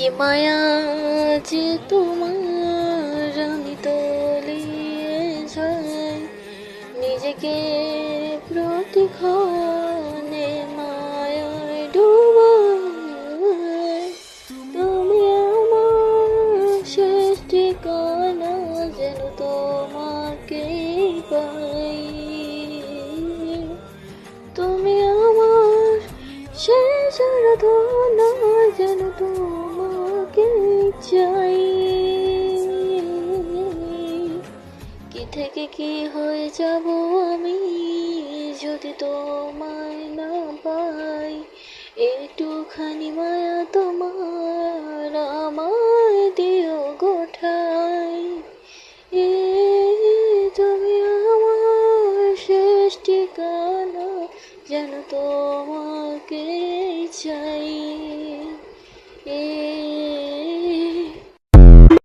কি মায়া যে তোমার, আমি তলিয়ে যাই নিজেকে প্রতিক্ষণে মায়ায় ডুবাই। তুমি আমার শেষ ঠিকানা, যেন তোমাকেই পাই। তুমি আমার শেষ আরাধনা, যেন তোমাকে চাই। কি থেকে কি হয়ে যাব আমি, যদি তোমায় না পাই।